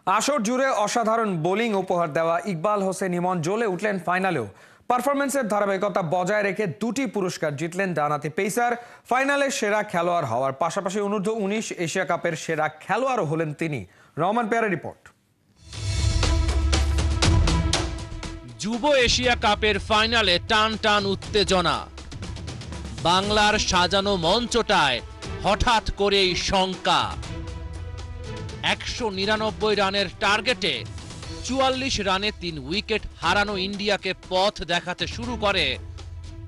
আসর জুড়ে অসাধারণ বোলিং উপহার দেওয়া ইকবাল হোসেন ইমন জ্বলে উঠলেন ফাইনালেও। পারফরমেন্সের ধারাবাহিকতা বজায় রেখে দুটি পুরস্কার জিতলেন ডানহাতি পেসার। ফাইনালে সেরা খেলোয়াড় হওয়ার পাশাপাশি অনূর্ধ্ব-19 এশিয়া কাপের সেরা খেলোয়াড়ও হলেন তিনি। রহমান পেয়ারের রিপোর্ট। যুব এশিয়া কাপের ফাইনালে টান টান উত্তেজনা। বাংলার সাজানো মঞ্চটায় হঠাৎ করেই শঙ্কা। 199 রানের টার্গেটে 44 রানে 3 উইকেট হারানো ইন্ডিয়াকে পথ দেখাতে শুরু করে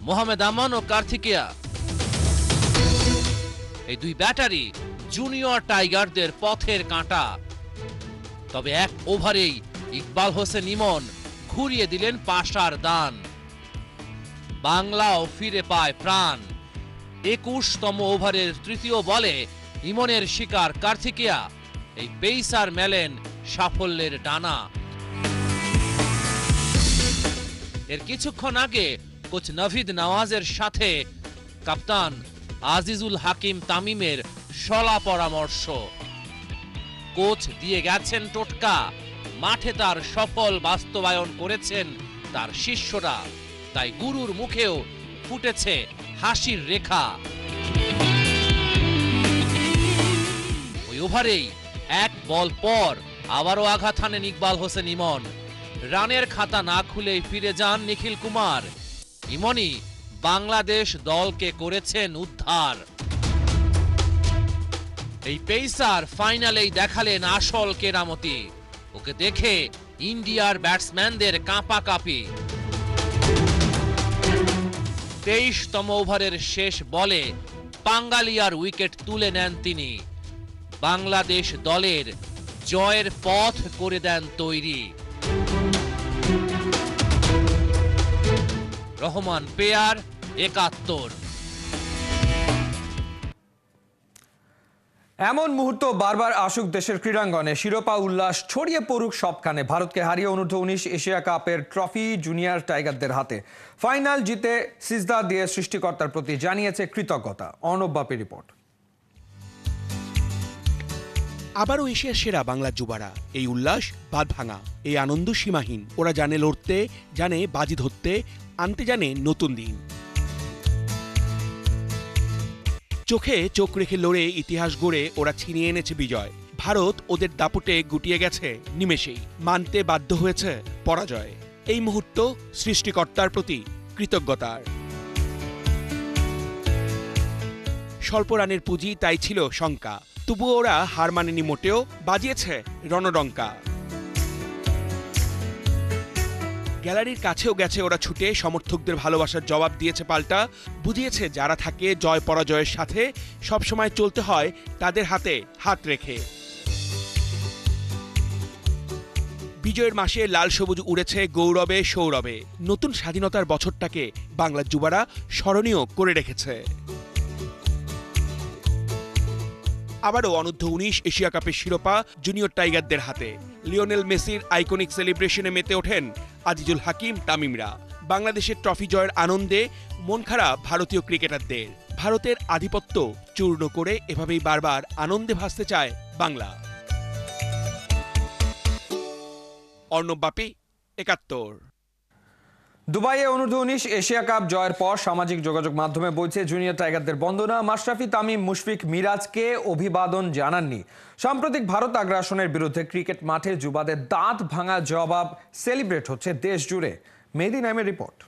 মোহাম্মদ আমান ও কার্তিকেয়া। এই দুই ব্যাটারি জুনিয়র টাইগারদের পথের কাঁটা। তবে এক ওভারেই ইকবাল হোসেন ইমন ঘুরিয়ে দিলেন পাশার দান। বাংলাও ফিরে পায় প্রাণ। 21তম ওভারের তৃতীয় বলে ইমনের শিকার কার্তিকেয়া। এই পেসার মেলেন সাফল্যের ডানা। এর কিছুক্ষণ আগে কোচ নাভিদ নওয়াজের সাথে কাপ্তান আজিজুল হাকিম তামিমের শলা পরামর্শ। কোচ দিয়ে গেছেন টোটকা, মাঠে তার সফল বাস্তবায়ন করেছেন তার শিষ্যরা। তাই গুরুর মুখেও ফুটেছে হাসির রেখা। ওই ওভারেই এক বল পর আবারও আঘাত হানেন ইকবাল হোসেন ইমন। রানের খাতা না খুলেই ফিরে যান নিখিল কুমার। ইমনই বাংলাদেশ দলকে করেছেন উদ্ধার। এই পেসার ফাইনালেই দেখালেন আসল কেরামতি। ওকে দেখে ইন্ডিয়ার ব্যাটসম্যানদের কাঁপাকাঁপি। 23তম ওভারের শেষ বলে পাঙ্গালিয়ার উইকেট তুলে নেন তিনি। বাংলাদেশ দলের জয়ের পথ করে দেন তৈরি। রহমান পেয়ার, ৭১। এমন মুহূর্ত বারবার আসুক দেশের ক্রীড়াঙ্গনে, শিরোপা উল্লাস ছড়িয়ে পড়ুক সবখানে। ভারতকে হারিয়ে অনূর্ধ্ব-19 এশিয়া কাপের ট্রফি জুনিয়র টাইগারদের হাতে। ফাইনাল জিতে সিজদা দিয়ে সৃষ্টিকর্তার প্রতি জানিয়েছে কৃতজ্ঞতা। অর্ণব বাপির রিপোর্ট। আবারও এশিয়ার সেরা বাংলার যুবারা। এই উল্লাস বাঁধ ভাঙা, এই আনন্দ সীমাহীন। ওরা জানে লড়তে, জানে বাজি ধরতে, আনতে জানে নতুন দিন। চোখে চোখ রেখে লড়ে ইতিহাস গড়ে ওরা ছিনিয়ে এনেছে বিজয়। ভারত ওদের দাপটে গুটিয়ে গেছে নিমেষেই, মানতে বাধ্য হয়েছে পরাজয়। এই মুহূর্ত সৃষ্টিকর্তার প্রতি কৃতজ্ঞতার। স্বল্প রানের পুঁজি, তাই ছিল শঙ্কা। তবুও ওরা হার মানেনি মোটেও, বাজিয়েছে রণডঙ্কা। গ্যালারির কাছেও গেছে ওরা ছুটে, সমর্থকদের ভালোবাসার জবাব দিয়েছে পাল্টা। বুঝিয়েছে যারা থাকে জয় পরাজয়ের সাথে, সবসময় চলতে হয় তাদের হাতে হাত রেখে। বিজয়ের মাসে লাল সবুজ উড়েছে গৌরবে সৌরভে। নতুন স্বাধীনতার বছরটাকে বাংলার যুবারা স্মরণীয় করে রেখেছে। আবারও অনূর্ধ্ব-19 এশিয়া কাপের শিরোপা জুনিয়র টাইগারদের হাতে। লিওনেল মেসির আইকনিক সেলিব্রেশনে মেতে ওঠেন আজিজুল হাকিম তামিমরা। বাংলাদেশের ট্রফি জয়ের আনন্দে মন খারাপ ভারতীয় ক্রিকেটারদের। ভারতের আধিপত্য চূর্ণ করে এভাবেই বারবার আনন্দে ভাসতে চায় বাংলা। অর্ণব বাপি, ৭১। দুবাইয়ে অনূর্ধ্ব-19 এশিয়া কাপ জয়ের পর সামাজিক যোগাযোগ মাধ্যমে বইছে জুনিয়র টাইগারদের বন্দনা। মাশরাফি, তামিম, মুশফিক, মিরাজকে অভিবাদন জানাননি। সাম্প্রতিক ভারত আগ্রাসনের বিরুদ্ধে ক্রিকেট মাঠে যুবাদের দাঁত ভাঙা জবাব সেলিব্রেট হচ্ছে দেশ জুড়ে। মেহেদী নাইমের রিপোর্ট।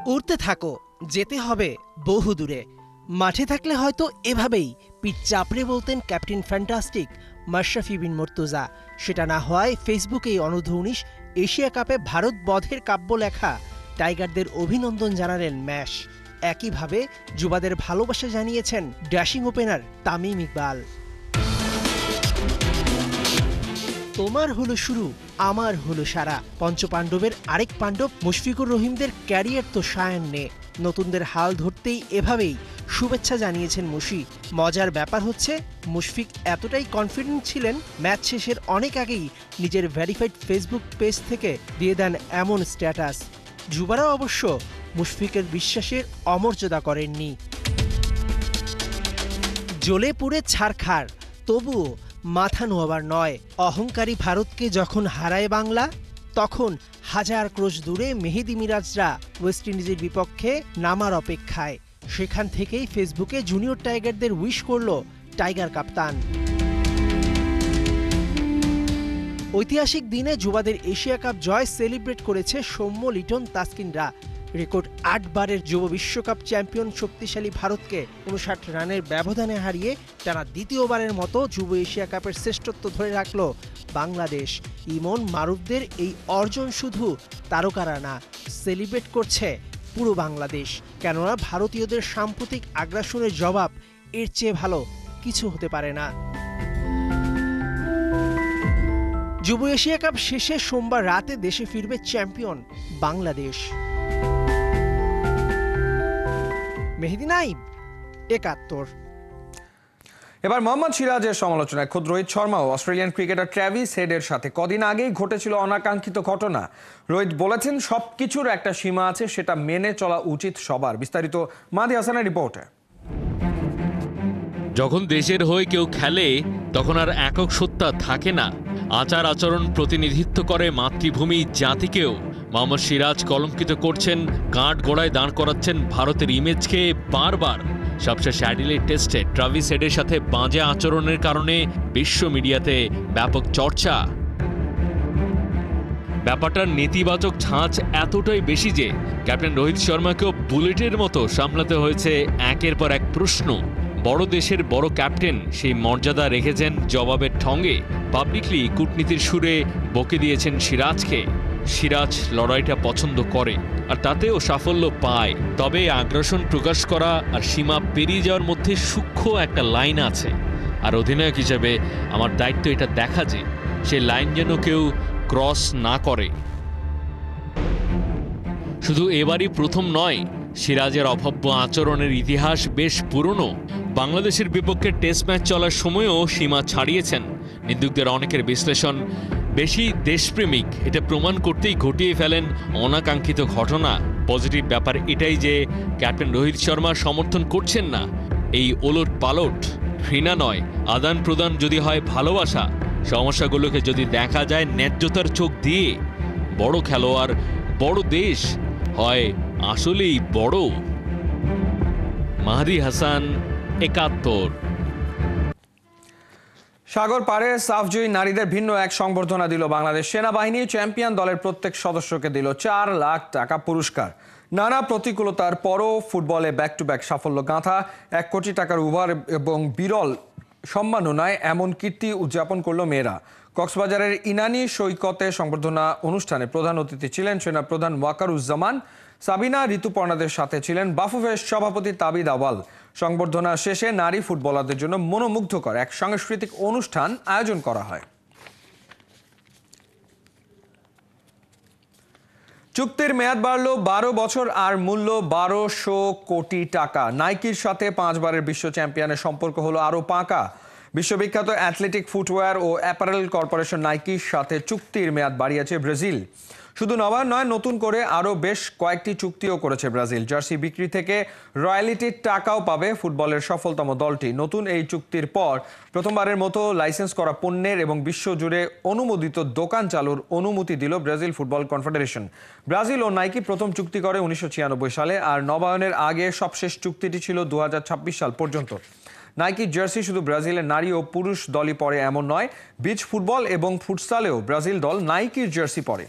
উড়তে থাকো, যেতে হবে বহু দূরে। মাঠে থাকলে হয়তো এভাবেই পিঠ চাপড়ে বলতেন ক্যাপ্টেন ফ্যান্টাস্টিক মাশরাফি বিন মুর্তজা। সেটা না হওয়ায় ফেসবুকেই অনূর্ধ্ব-19 এশিয়া কাপে ভারত বধের কাব্য লেখা টাইগারদের অভিনন্দন জানালেন ম্যাশ। একইভাবে যুবাদের ভালোবাসা জানিয়েছেন ড্যাশিং ওপেনার তামিম ইকবাল। তোমার হলো শুরু, আমার হলো সারা। পঞ্চপাণ্ডবের আরেক পাণ্ডব মুশফিকুর রহিমদের ক্যারিয়ার তো সায়ান্নে। নতুনদের হাল ধরতেই এভাবেই শুভেচ্ছা জানিয়েছেন মুশি। মজার ব্যাপার হচ্ছে, মুশফিক এতটাই কনফিডেন্ট ছিলেন, ম্যাচ শেষের অনেক আগেই নিজের ভেরিফাইড ফেসবুক পেজ থেকে দিয়ে দেন এমন স্ট্যাটাস। যুবারাও অবশ্য মুশফিকের বিশ্বাসের অমর্যাদা করেননি। জ্বলে পুড়ে ছারখার, তবুও মাথা নোয়াবার নয়। অহংকারী ভারতকে যখন হারায় বাংলা, তখন হাজার ক্রোশ দূরে মেহেদী মিরাজরা ওয়েস্ট ইন্ডিজের বিপক্ষে নামার অপেক্ষায়। সেখান থেকেই ফেসবুকে জুনিয়র টাইগারদের উইশ করল টাইগার কাপ্তান। ঐতিহাসিক দিনে যুবাদের এশিয়া কাপ জয় সেলিব্রেট করেছে সৌম্য, লিটন, তাসকিনরা। রেকর্ড 8 বারের যুব বিশ্বকাপ চ্যাম্পিয়ন শক্তিশালী ভারতকে 59 রানের ব্যবধানে হারিয়ে টানা দ্বিতীয়বারের মতো যুব এশিয়া কাপের শ্রেষ্ঠত্ব ধরে রাখল বাংলাদেশ। ইমন, মারুফদের এই অর্জন শুধু তারকারা না, সেলিব্রেট করছে পুরো বাংলাদেশ। কেননা ভারতীয়দের সাম্প্রতিক আগ্রাসনের জবাব এর চেয়ে ভালো কিছু হতে পারে না। যুব এশিয়া কাপ শেষে সোমবার রাতে দেশে ফিরবে চ্যাম্পিয়ন বাংলাদেশ। মেহেদী নাইব, 71। এবার মোহাম্মদ সিরাজের সমালোচনায় খোদ রোহিত শর্মা ও অস্ট্রেলিয়ান ক্রিকেটার ট্র্যাভিস হেডের সাথে কদিন আগেই ঘটেছিল অনাকাঙ্ক্ষিত ঘটনা। রোহিত বলেছেন, সবকিছুর একটা সীমা আছে, সেটা মেনে চলা উচিত সবার। বিস্তারিত মাহদি হাসানের রিপোর্টে। যখন দেশের হয়ে কেউ খেলে তখন আর একক সত্তা থাকে না, আচার আচরণ প্রতিনিধিত্ব করে মাতৃভূমি জাতিকেও। মোহাম্মদ সিরাজ কলঙ্কিত করছেন, কাঠ গোড়ায় দাঁড় করাচ্ছেন ভারতের ইমেজকে বারবার। সবশেষ অ্যাডিলেড টেস্টে ট্র্যাভিস হেডের সাথে বাজে আচরণের কারণে বিশ্ব মিডিয়াতে ব্যাপক চর্চা। ব্যাপারটার নেতিবাচক ঝাঁজ এতটাই বেশি যে ক্যাপ্টেন রোহিত শর্মাকেও বুলেটের মতো সামলাতে হয়েছে একের পর এক প্রশ্ন। বড় দেশের বড় ক্যাপ্টেন সেই মর্যাদা রেখেছেন জবাবের ঠঙ্গে। পাবলিকলি কূটনীতির সুরে বকে দিয়েছেন সিরাজকে। সিরাজ লড়াইটা পছন্দ করে আর তাতেও সাফল্য পায়। তবে আগ্রাসন প্রকাশ করা আর সীমা পেরিয়ে যাওয়ার মধ্যে সূক্ষ্ম একটা লাইন আছে। আর অধিনায়ক হিসেবে আমার দায়িত্ব এটা দেখা যে সে লাইন যেন কেউ ক্রস না করে। শুধু এবারই প্রথম নয়, সিরাজের অভব্য আচরণের ইতিহাস বেশ পুরনো। বাংলাদেশের বিপক্ষে টেস্ট ম্যাচ চলার সময়ও সীমা ছাড়িয়েছেন। নিন্দুকদের অনেকের বিশ্লেষণ, বেশি দেশপ্রেমিক এটা প্রমাণ করতেই ঘটিয়ে ফেলেন অনাকাঙ্ক্ষিত ঘটনা। পজিটিভ ব্যাপার এটাই যে ক্যাপ্টেন রোহিত শর্মা সমর্থন করছেন না এই ওলট পালট। ঘৃণা নয়, আদান প্রদান যদি হয় ভালোবাসা, সমস্যাগুলোকে যদি দেখা যায় ন্যায্যতার চোখ দিয়ে, বড় খেলোয়াড়, বড় দেশ হয় আসলেই বড়। মাহদি হাসান, 71। সাগর পারে সাফজয়ী নারীদের ভিন্ন এক সংবর্ধনা দিল বাংলাদেশ সেনাবাহিনী। চ্যাম্পিয়ন দলের প্রত্যেক সদস্যকে দিল 4 লাখ টাকা পুরস্কার। নানা প্রতিকূলতার পরও ফুটবলে ব্যাক টু ব্যাক সাফল্য গাঁথা 1 কোটি টাকার ওভার এবং বিরল সম্মাননায় এমন কীর্তি উদযাপন করল মেয়েরা। কক্সবাজারের ইনানি সৈকতে সংবর্ধনা অনুষ্ঠানে প্রধান অতিথি ছিলেন সেনাপ্রধান ওয়াকারুজ্জামান। সাবিনা ঋতুপর্ণাদের সাথে ছিলেন বাফুফের সভাপতি তাবিদ আওয়াল। সংবর্ধনা শেষে নারী ফুটবলারদের জন্য মনোমুগ্ধকর এক সাংস্কৃতিক অনুষ্ঠান আয়োজন করা হয়। চুক্তির মেয়াদ বাড়ল 12 বছর আর মূল্য 1200 কোটি টাকা। নাইকির সাথে 5 বারের বিশ্ব চ্যাম্পিয়নের সম্পর্ক হলো আরও পাকা। বিশ্ববিখ্যাত অ্যাথলেটিক ফুটওয়্যার ও অ্যাপারেল কর্পোরেশন নাইকির সাথে চুক্তির মেয়াদ বাড়িয়েছে ব্রাজিল। শুধু নবায়ন নয়, নতুন করে আরও বেশ কয়েকটি চুক্তিও করেছে ব্রাজিল। জার্সি বিক্রি থেকে রয়্যালিটির টাকাও পাবে ফুটবলের সফলতম দলটি। নতুন এই চুক্তির পর প্রথমবারের মতো লাইসেন্স করা পণ্যের এবং বিশ্বজুড়ে অনুমোদিত দোকান চালুর অনুমতি দিল ব্রাজিল ফুটবল কনফেডারেশন। ব্রাজিল ও নাইকি প্রথম চুক্তি করে 1996 সালে, আর নবায়নের আগে সবশেষ চুক্তিটি ছিল 2026 সাল পর্যন্ত। নাইকি জার্সি শুধু ব্রাজিলের নারী ও পুরুষ দলই পরে এমন নয়, বিচ ফুটবল এবং ফুটসালেও ব্রাজিল দল নাইকির জার্সি পরে।